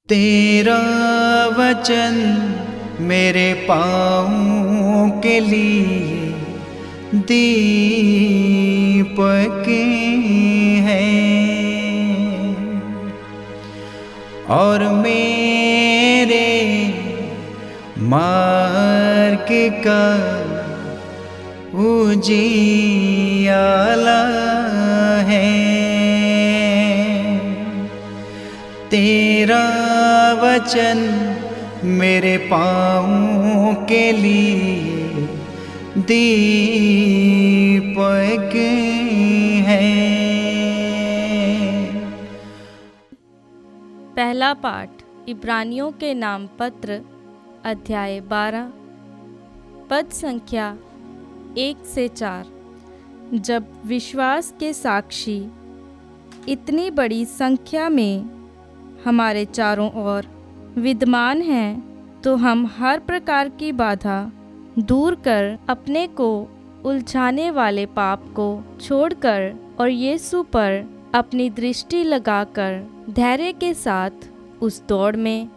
तेरा वचन मेरे पाँवों के लिए दीपक है और मेरे मार्ग का उजियाला है। तेरा वचन मेरे पाँवों के लिए दीपक है। पहला पाठ इब्रानियों के नाम पत्र अध्याय 12 पद संख्या 1 से 4। जब विश्वास के साक्षी इतनी बड़ी संख्या में हमारे चारों ओर विद्यमान हैं, तो हम हर प्रकार की बाधा दूर कर अपने को उलझाने वाले पाप को छोड़कर और यीशु पर अपनी दृष्टि लगाकर धैर्य के साथ उस दौड़ में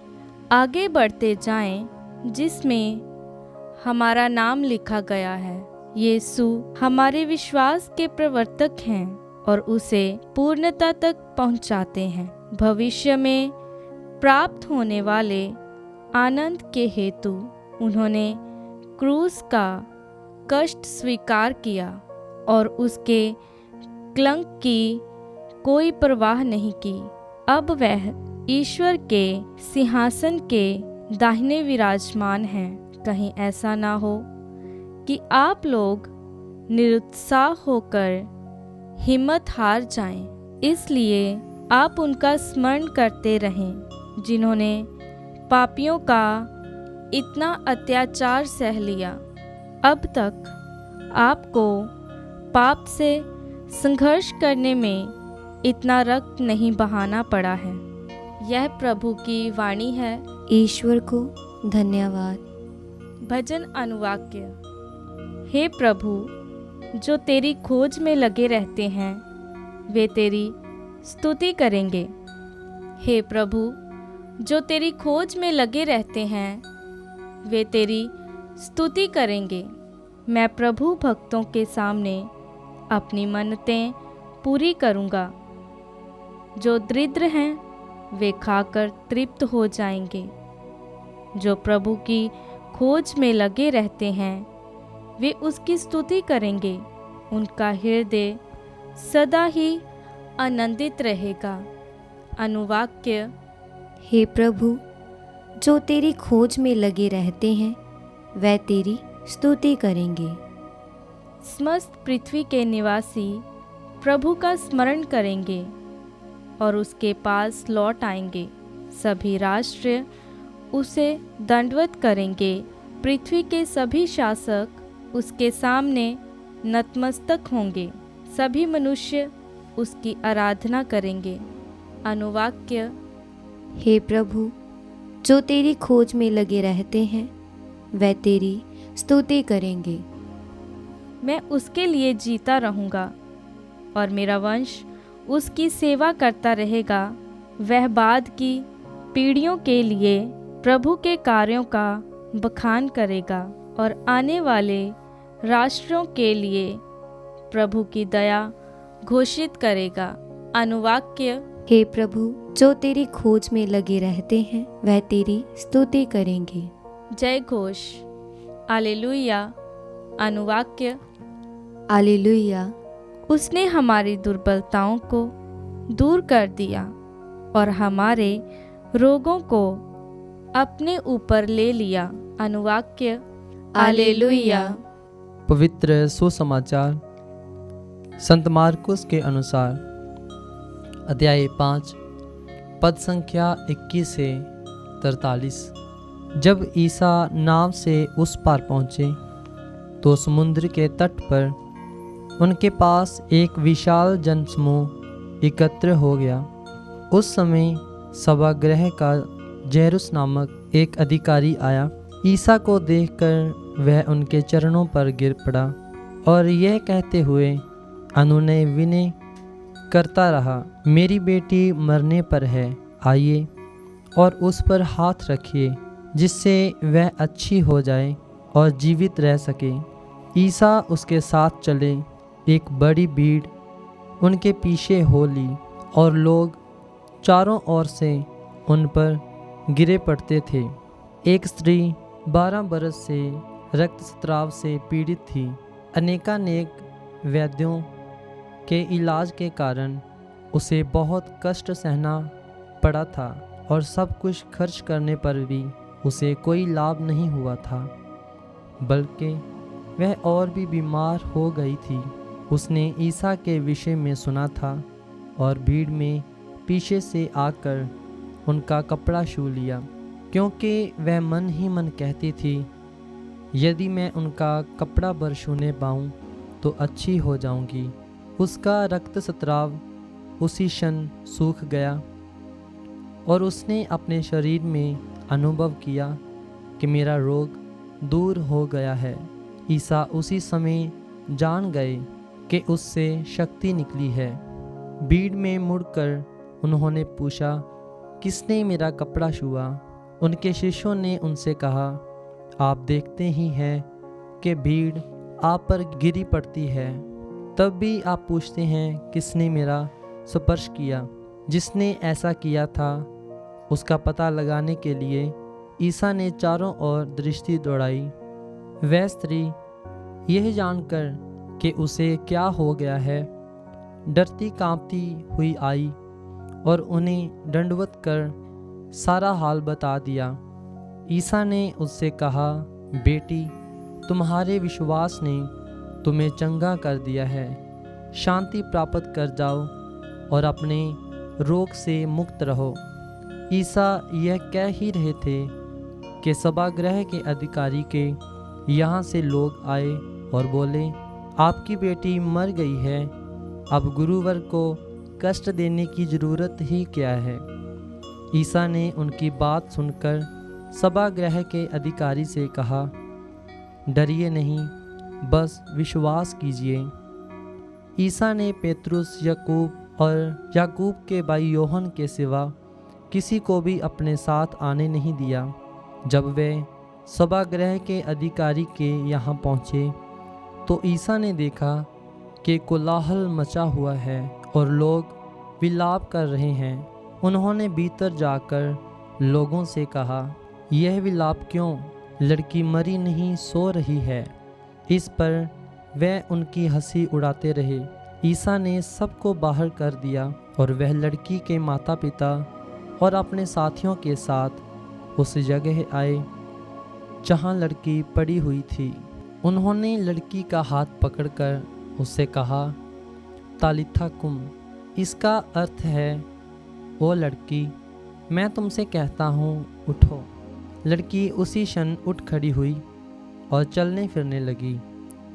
आगे बढ़ते जाएं जिसमें हमारा नाम लिखा गया है। यीशु हमारे विश्वास के प्रवर्तक हैं और उसे पूर्णता तक पहुंचाते हैं। भविष्य में प्राप्त होने वाले आनंद के हेतु उन्होंने क्रूस का कष्ट स्वीकार किया और उसके कलंक की कोई परवाह नहीं की। अब वह ईश्वर के सिंहासन के दाहिने विराजमान हैं। कहीं ऐसा ना हो कि आप लोग निरुत्साह होकर हिम्मत हार जाएं। इसलिए आप उनका स्मरण करते रहें जिन्होंने पापियों का इतना अत्याचार सह लिया। अब तक आपको पाप से संघर्ष करने में इतना रक्त नहीं बहाना पड़ा है। यह प्रभु की वाणी है। ईश्वर को धन्यवाद। भजन अनुवाक्य। हे प्रभु, जो तेरी खोज में लगे रहते हैं वे तेरी स्तुति करेंगे। हे प्रभु, जो तेरी खोज में लगे रहते हैं वे तेरी स्तुति करेंगे। मैं प्रभु भक्तों के सामने अपनी मन्नतें पूरी करूँगा। जो दरिद्र हैं वे खाकर तृप्त हो जाएंगे। जो प्रभु की खोज में लगे रहते हैं वे उसकी स्तुति करेंगे। उनका हृदय सदा ही आनंदित रहेगा। अनुवाक्य। हे प्रभु, जो तेरी खोज में लगे रहते हैं वह तेरी स्तुति करेंगे। समस्त पृथ्वी के निवासी प्रभु का स्मरण करेंगे और उसके पास लौट आएंगे। सभी राष्ट्र उसे दंडवत करेंगे। पृथ्वी के सभी शासक उसके सामने नतमस्तक होंगे। सभी मनुष्य उसकी आराधना करेंगे। अनुवाक्य। हे प्रभु, जो तेरी खोज में लगे रहते हैं वह तेरी स्तुति करेंगे। मैं उसके लिए जीता रहूँगा और मेरा वंश उसकी सेवा करता रहेगा। वह बाद की पीढ़ियों के लिए प्रभु के कार्यों का बखान करेगा और आने वाले राष्ट्रों के लिए प्रभु की दया घोषित करेगा। अनुवाक्य। हे प्रभु, जो तेरी खोज में लगे रहते हैं वह तेरी स्तुति करेंगे। जय घोष। हालेलुया। अनुवाक्य। हालेलुया। उसने हमारी दुर्बलताओं को दूर कर दिया और हमारे रोगों को अपने ऊपर ले लिया। अनुवाक्य। हालेलुया। पवित्र सुसमाचार संत मार्कुस के अनुसार अध्याय 5 पद संख्या 21 से 43। जब ईसा नाव से उस पार पहुँचे तो समुद्र के तट पर उनके पास एक विशाल जनसमूह एकत्र हो गया। उस समय सभागृह का जैरुस नामक एक अधिकारी आया। ईसा को देखकर वह उनके चरणों पर गिर पड़ा और यह कहते हुए अनुनय विनय करता रहा, मेरी बेटी मरने पर है, आइए और उस पर हाथ रखिए, जिससे वह अच्छी हो जाए और जीवित रह सके। ईसा उसके साथ चले। एक बड़ी भीड़ उनके पीछे हो ली और लोग चारों ओर से उन पर गिरे पड़ते थे। एक स्त्री 12 बरस से रक्तस्राव से पीड़ित थी। अनेकानेक वैद्यों के इलाज के कारण उसे बहुत कष्ट सहना पड़ा था और सब कुछ खर्च करने पर भी उसे कोई लाभ नहीं हुआ था, बल्कि वह और भी बीमार हो गई थी। उसने ईसा के विषय में सुना था और भीड़ में पीछे से आकर उनका कपड़ा छू लिया, क्योंकि वह मन ही मन कहती थी, यदि मैं उनका कपड़ा भर छूने पाऊँ तो अच्छी हो जाऊंगी। उसका रक्तस्राव उसी क्षण सूख गया और उसने अपने शरीर में अनुभव किया कि मेरा रोग दूर हो गया है। ईसा उसी समय जान गए कि उससे शक्ति निकली है। भीड़ में मुड़कर उन्होंने पूछा, किसने मेरा कपड़ा छुआ? उनके शिष्यों ने उनसे कहा, आप देखते ही हैं कि भीड़ आप पर गिरी पड़ती है, तब भी आप पूछते हैं किसने मेरा स्पर्श किया। जिसने ऐसा किया था उसका पता लगाने के लिए ईसा ने चारों ओर दृष्टि दौड़ाई। वह स्त्री यह जानकर कि उसे क्या हो गया है, डरती कांपती हुई आई और उन्हें दंडवत कर सारा हाल बता दिया। ईसा ने उससे कहा, बेटी, तुम्हारे विश्वास ने तुम्हें चंगा कर दिया है। शांति प्राप्त कर जाओ और अपने रोग से मुक्त रहो। ईसा यह कह ही रहे थे कि सभागृह के अधिकारी के यहाँ से लोग आए और बोले, आपकी बेटी मर गई है, अब गुरुवर को कष्ट देने की ज़रूरत ही क्या है। ईसा ने उनकी बात सुनकर सभागृह के अधिकारी से कहा, डरिए नहीं, बस विश्वास कीजिए। ईसा ने पेतरुस, याकूब और याकूब के भाई योहन के सिवा किसी को भी अपने साथ आने नहीं दिया। जब वे सभागृह के अधिकारी के यहाँ पहुँचे तो ईसा ने देखा कि कोलाहल मचा हुआ है और लोग विलाप कर रहे हैं। उन्होंने भीतर जाकर लोगों से कहा, यह विलाप क्यों? लड़की मरी नहीं, सो रही है। इस पर वह उनकी हंसी उड़ाते रहे। ईसा ने सबको बाहर कर दिया और वह लड़की के माता पिता और अपने साथियों के साथ उस जगह आए जहाँ लड़की पड़ी हुई थी। उन्होंने लड़की का हाथ पकड़कर उससे कहा, तालिथा कुम। इसका अर्थ है, ओ लड़की, मैं तुमसे कहता हूँ, उठो। लड़की उसी क्षण उठ खड़ी हुई और चलने फिरने लगी,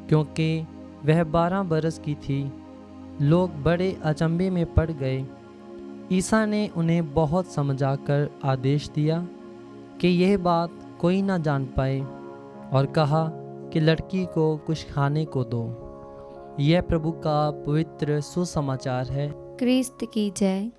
क्योंकि वह 12 बरस की थी। लोग बड़े अचंभे में पड़ गए। ईसा ने उन्हें बहुत समझाकर आदेश दिया कि यह बात कोई ना जान पाए और कहा कि लड़की को कुछ खाने को दो। यह प्रभु का पवित्र सुसमाचार है। क्रिस्त की जय।